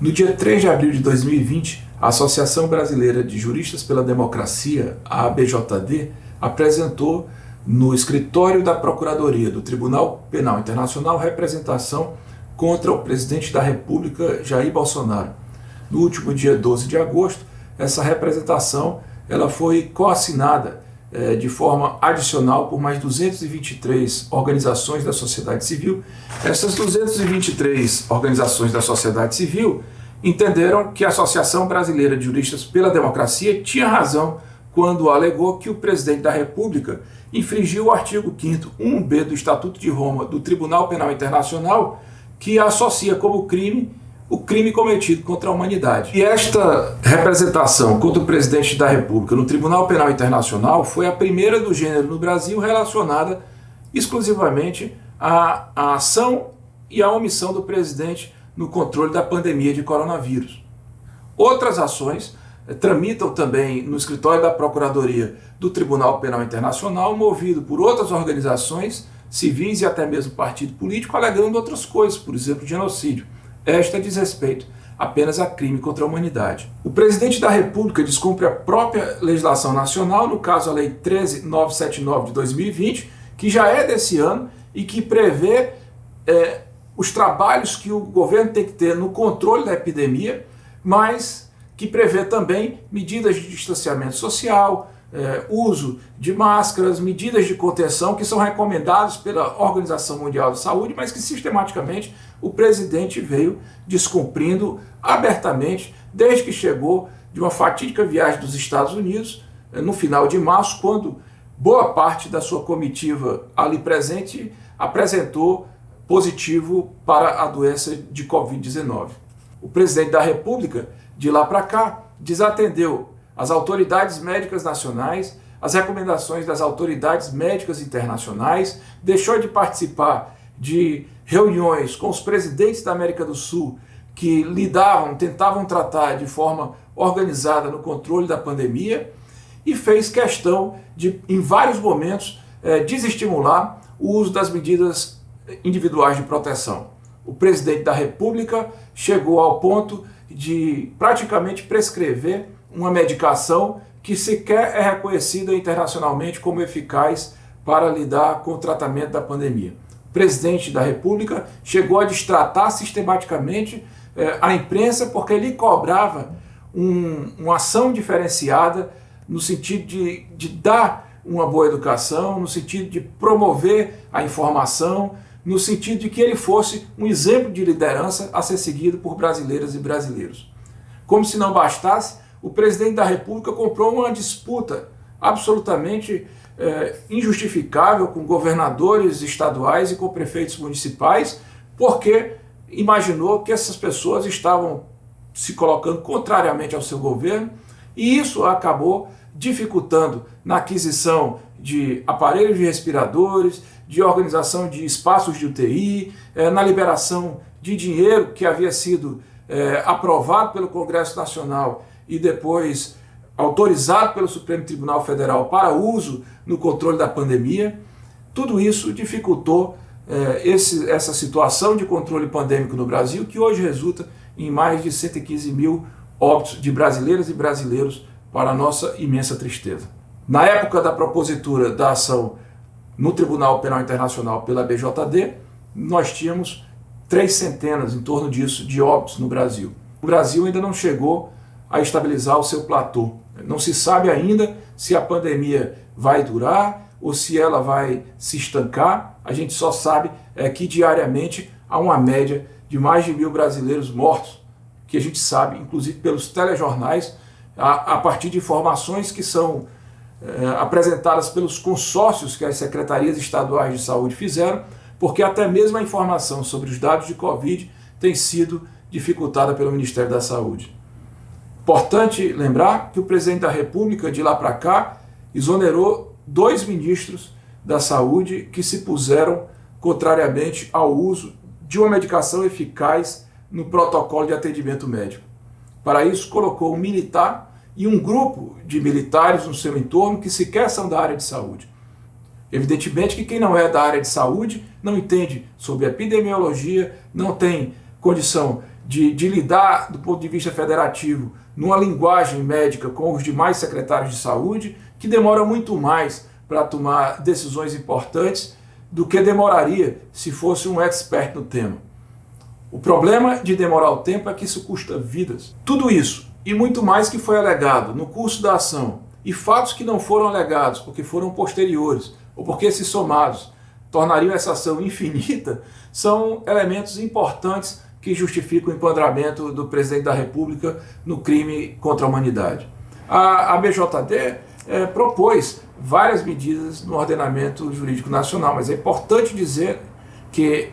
No dia 3 de abril de 2020, a Associação Brasileira de Juristas pela Democracia, a ABJD, apresentou no escritório da Procuradoria do Tribunal Penal Internacional representação contra o presidente da República, Jair Bolsonaro. No último dia 12 de agosto, essa representação ela foi coassinada de forma adicional por mais 223 organizações da sociedade civil. Essas 223 organizações da sociedade civil entenderam que a Associação Brasileira de Juristas pela Democracia tinha razão quando alegou que o presidente da República infringiu o artigo 5º 1b do Estatuto de Roma do Tribunal Penal Internacional, que associa como crime o crime cometido contra a humanidade. E esta representação contra o presidente da República no Tribunal Penal Internacional foi a primeira do gênero no Brasil relacionada exclusivamente à ação e à omissão do presidente no controle da pandemia de coronavírus. Outras ações tramitam também no escritório da Procuradoria do Tribunal Penal Internacional, movido por outras organizações civis e até mesmo partido político, alegando outras coisas, por exemplo, genocídio. Esta diz respeito apenas a crime contra a humanidade. O presidente da República descumpre a própria legislação nacional, no caso a Lei 13.979 de 2020, que já é desse ano e que prevê os trabalhos que o governo tem que ter no controle da epidemia, mas que prevê também medidas de distanciamento social, uso de máscaras, medidas de contenção que são recomendadas pela Organização Mundial de Saúde, mas que sistematicamente o presidente veio descumprindo abertamente desde que chegou de uma fatídica viagem dos Estados Unidos no final de março, quando boa parte da sua comitiva ali presente apresentou positivo para a doença de Covid-19. O presidente da República, de lá para cá, desatendeu as autoridades médicas nacionais, as recomendações das autoridades médicas internacionais, deixou de participar de reuniões com os presidentes da América do Sul que tentavam tratar de forma organizada no controle da pandemia e fez questão de, em vários momentos, desestimular o uso das medidas individuais de proteção. O presidente da República chegou ao ponto de praticamente prescrever uma medicação que sequer é reconhecida internacionalmente como eficaz para lidar com o tratamento da pandemia. O presidente da República chegou a destratar sistematicamente a imprensa porque lhe cobrava uma ação diferenciada no sentido de dar uma boa educação, no sentido de promover a informação, no sentido de que ele fosse um exemplo de liderança a ser seguido por brasileiras e brasileiros. Como se não bastasse, o presidente da República comprou uma disputa absolutamente injustificável com governadores estaduais e com prefeitos municipais, porque imaginou que essas pessoas estavam se colocando contrariamente ao seu governo, e isso acabou dificultando na aquisição de aparelhos de respiradores, de organização de espaços de UTI, na liberação de dinheiro que havia sido aprovado pelo Congresso Nacional e depois autorizado pelo Supremo Tribunal Federal para uso no controle da pandemia. Tudo isso dificultou essa situação de controle pandêmico no Brasil, que hoje resulta em mais de 115 mil óbitos de brasileiras e brasileiros, para a nossa imensa tristeza. Na época da propositura da ação no Tribunal Penal Internacional pela BJD, nós tínhamos 300, em torno disso, de óbitos no Brasil. O Brasil ainda não chegou a estabilizar o seu platô. Não se sabe ainda se a pandemia vai durar ou se ela vai se estancar. A gente só sabe que diariamente há uma média de mais de 1.000 brasileiros mortos, que a gente sabe, inclusive pelos telejornais, a partir de informações que são apresentadas pelos consórcios que as secretarias estaduais de saúde fizeram, porque até mesmo a informação sobre os dados de Covid tem sido dificultada pelo Ministério da Saúde. Importante lembrar que o presidente da República, de lá para cá, exonerou 2 ministros da Saúde que se puseram contrariamente ao uso de uma medicação eficaz no protocolo de atendimento médico. Para isso, colocou um militar e um grupo de militares no seu entorno que sequer são da área de saúde. Evidentemente que quem não é da área de saúde não entende sobre epidemiologia, não tem condição de lidar, do ponto de vista federativo, numa linguagem médica com os demais secretários de saúde, que demora muito mais para tomar decisões importantes do que demoraria se fosse um expert no tema. O problema de demorar o tempo é que isso custa vidas. Tudo isso e muito mais que foi alegado no curso da ação e fatos que não foram alegados porque foram posteriores ou porque, se somados, tornariam essa ação infinita, são elementos importantes que justificam o enquadramento do presidente da República no crime contra a humanidade. A BJD propôs várias medidas no ordenamento jurídico nacional, mas é importante dizer que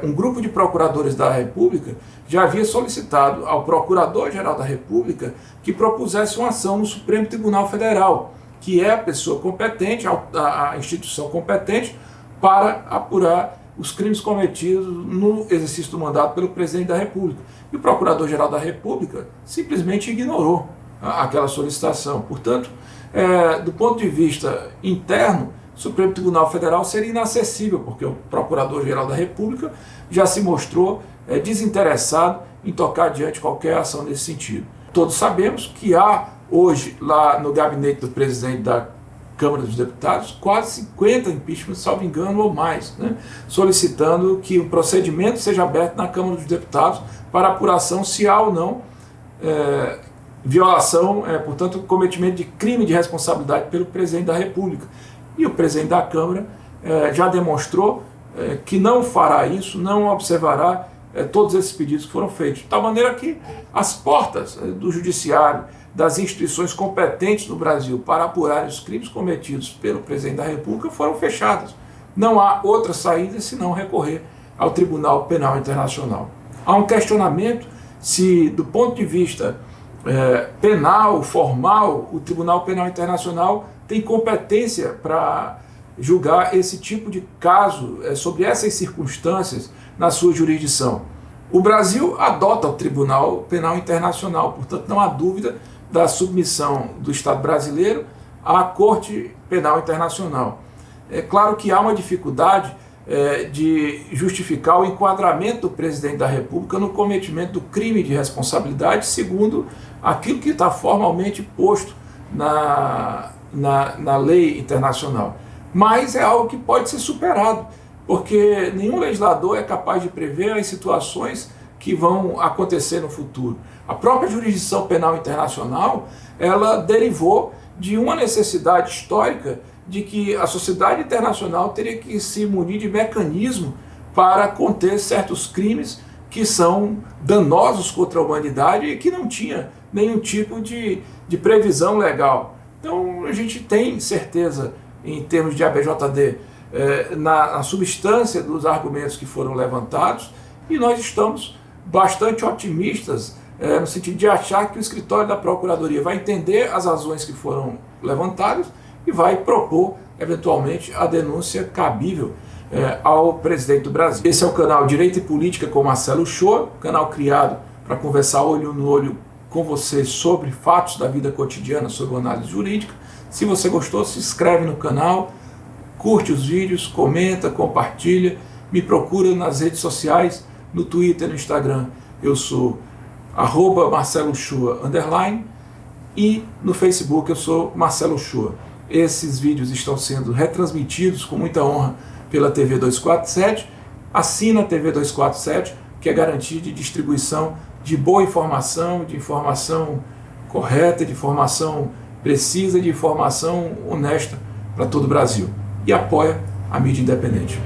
um grupo de procuradores da República já havia solicitado ao Procurador-Geral da República que propusesse uma ação no Supremo Tribunal Federal, que é a pessoa competente, a instituição competente para apurar os crimes cometidos no exercício do mandato pelo presidente da República. E o Procurador-Geral da República simplesmente ignorou aquela solicitação. Portanto, do ponto de vista interno, o Supremo Tribunal Federal seria inacessível, porque o Procurador-Geral da República já se mostrou desinteressado em tocar adiante qualquer ação nesse sentido. Todos sabemos que há hoje, lá no gabinete do presidente da Câmara dos Deputados, quase 50 impeachments, salvo engano, ou mais, né, solicitando que o procedimento seja aberto na Câmara dos Deputados para apuração se há ou não violação, portanto, cometimento de crime de responsabilidade pelo presidente da República. E o presidente da Câmara já demonstrou que não fará isso, não observará todos esses pedidos que foram feitos. De tal maneira que as portas do Judiciário, das instituições competentes no Brasil para apurar os crimes cometidos pelo presidente da República foram fechadas. Não há outra saída senão recorrer ao Tribunal Penal Internacional. Há um questionamento se, do ponto de vista penal, formal, o Tribunal Penal Internacional tem competência para julgar esse tipo de caso, sobre essas circunstâncias, na sua jurisdição. O Brasil adota o Tribunal Penal Internacional, portanto não há dúvida da submissão do Estado brasileiro à Corte Penal Internacional. É claro que há uma dificuldade de justificar o enquadramento do presidente da República no cometimento do crime de responsabilidade, segundo aquilo que está formalmente posto na lei internacional. Mas é algo que pode ser superado, porque nenhum legislador é capaz de prever as situações que vão acontecer no futuro. A própria jurisdição penal internacional, ela derivou de uma necessidade histórica de que a sociedade internacional teria que se munir de mecanismo para conter certos crimes que são danosos contra a humanidade e que não tinha nenhum tipo de previsão legal. Então a gente tem certeza, em termos de ABJD, na substância dos argumentos que foram levantados, e nós estamos bastante otimistas no sentido de achar que o escritório da Procuradoria vai entender as razões que foram levantadas e vai propor, eventualmente, a denúncia cabível ao presidente do Brasil. Esse é o canal Direito e Política com Marcelo Uchoa, canal criado para conversar olho no olho com você sobre fatos da vida cotidiana, sobre análise jurídica. Se você gostou, se inscreve no canal, curte os vídeos, comenta, compartilha, me procura nas redes sociais, no Twitter, no Instagram, eu sou @MarceloUchoa_ e no Facebook eu sou Marcelo Uchoa. Esses vídeos estão sendo retransmitidos com muita honra pela TV 247. Assina a TV 247, que é garantia de distribuição de boa informação, de informação correta, de informação precisa, de informação honesta para todo o Brasil. E apoia a mídia independente.